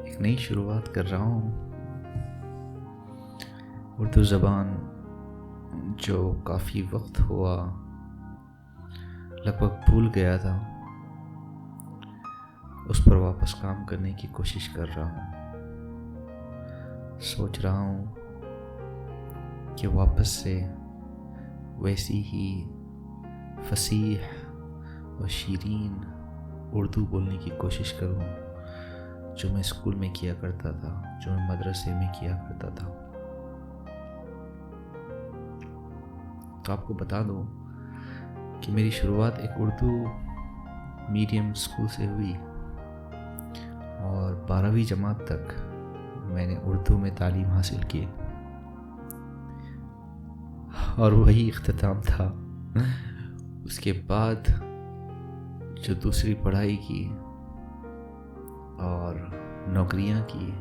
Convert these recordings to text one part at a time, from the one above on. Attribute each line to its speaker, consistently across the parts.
Speaker 1: ایک نئی شروعات کر رہا ہوں. اردو زبان جو کافی وقت ہوا لگ بھگ بھول گیا تھا، اس پر واپس کام کرنے کی کوشش کر رہا ہوں. سوچ رہا ہوں کہ واپس سے ویسی ہی فصیح و شیرین اردو بولنے کی کوشش کروں جو میں اسکول میں کیا کرتا تھا، جو میں مدرسے میں کیا کرتا تھا. تو آپ کو بتا دوں کہ میری شروعات ایک اردو میڈیم اسکول سے ہوئی اور 12ویں جماعت تک میں نے اردو میں تعلیم حاصل کی اور وہی اختتام تھا. اس کے بعد جو دوسری پڑھائی کی اور نوکریاں کی،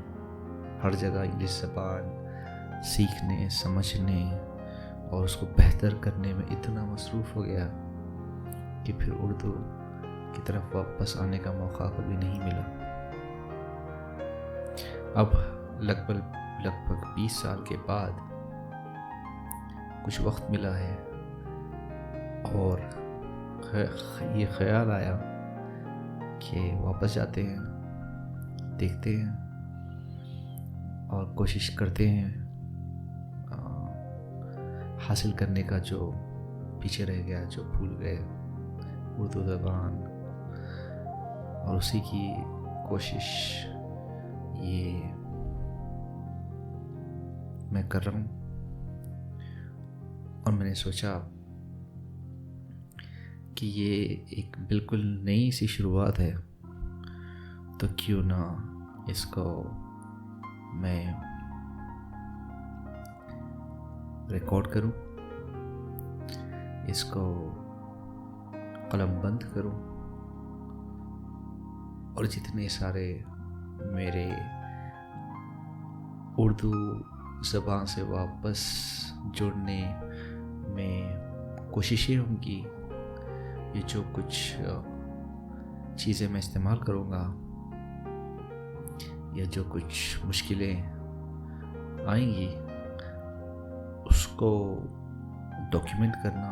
Speaker 1: ہر جگہ انگلش زبان سیکھنے، سمجھنے اور اس کو بہتر کرنے میں اتنا مصروف ہو گیا کہ پھر اردو کی طرف واپس آنے کا موقع کبھی نہیں ملا. اب لگ بھگ 20 سال کے بعد کچھ وقت ملا ہے اور یہ خیال آیا کہ واپس جاتے ہیں، دیکھتے ہیں اور کوشش کرتے ہیں حاصل کرنے کا جو پیچھے رہ گیا، جو بھول گئے اردو زبان. اور اسی کی کوشش یہ میں کر رہا ہوں. اور میں نے سوچا کہ یہ ایک بالکل نئی سی شروعات ہے، تو کیوں نہ اس کو میں ریکارڈ کروں، اس کو قلم بند کروں اور جتنے سارے میرے اردو زبان سے واپس جڑنے میں کوششیں ہوں گی، یہ جو کچھ چیزیں میں استعمال کروں گا یا جو کچھ مشکلیں آئیں گی، اس کو ڈاکیومنٹ کرنا،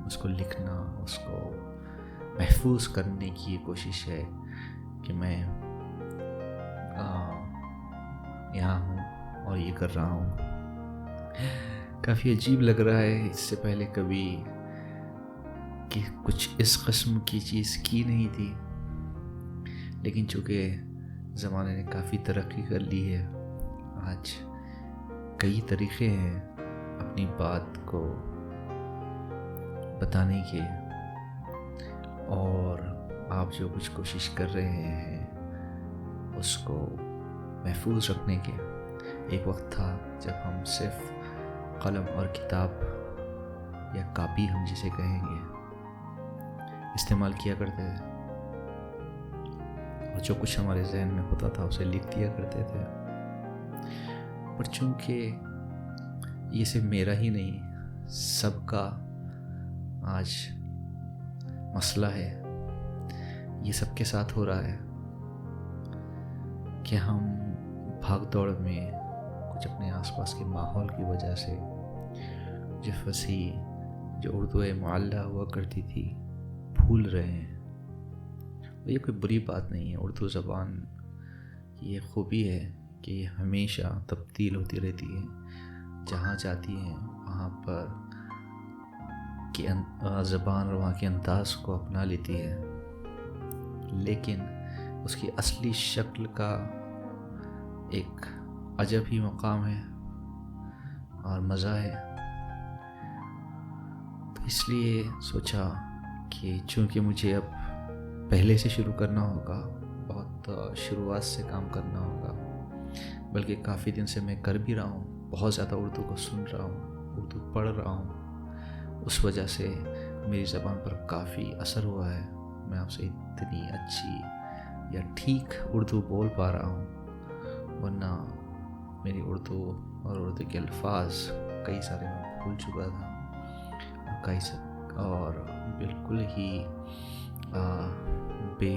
Speaker 1: اس کو لکھنا، اس کو محفوظ کرنے کی یہ کوشش ہے کہ میں یہاں ہوں اور یہ کر رہا ہوں. کافی عجیب لگ رہا ہے، اس سے پہلے کبھی کہ کچھ اس قسم کی چیز کی نہیں تھی، لیکن چونکہ زمانے نے کافی ترقی کر لی ہے، آج کئی طریقے ہیں اپنی بات کو بتانے کے، اور آپ جو کچھ کوشش کر رہے ہیں اس کو محفوظ رکھنے کے. ایک وقت تھا جب ہم صرف قلم اور کتاب یا کاپی ہم جسے کہیں گے استعمال کیا کرتے تھے، اور جو کچھ ہمارے ذہن میں ہوتا تھا اسے لکھ دیا کرتے تھے. پر چونکہ یہ صرف میرا ہی نہیں، سب کا آج مسئلہ ہے، یہ سب کے ساتھ ہو رہا ہے کہ ہم بھاگ دوڑ میں کچھ اپنے آس پاس کے ماحول کی وجہ سے جو فصیح، جو اردو معلیٰ ہوا کرتی تھی، بھول رہے ہیں. یہ کوئی بری بات نہیں ہے. اردو زبان کی یہ خوبی ہے کہ یہ ہمیشہ تبدیل ہوتی رہتی ہے، جہاں جاتی ہے وہاں پر کی زبان اور وہاں کے انداز کو اپنا لیتی ہے، لیکن اس کی اصلی شکل کا ایک عجب ہی مقام ہے اور مزہ ہے. تو اس لیے سوچا کہ چونکہ مجھے اب پہلے سے شروع کرنا ہوگا، بہت شروعات سے کام کرنا ہوگا، بلکہ کافی دن سے میں کر بھی رہا ہوں، بہت زیادہ اردو کو سن رہا ہوں، اردو پڑھ رہا ہوں، اس وجہ سے میری زبان پر کافی اثر ہوا ہے. میں آپ سے اتنی اچھی یا ٹھیک اردو بول پا رہا ہوں، ورنہ میری اردو اور اردو کے الفاظ کئی سارے میں بھول چکا تھا، اور بالکل ہی بے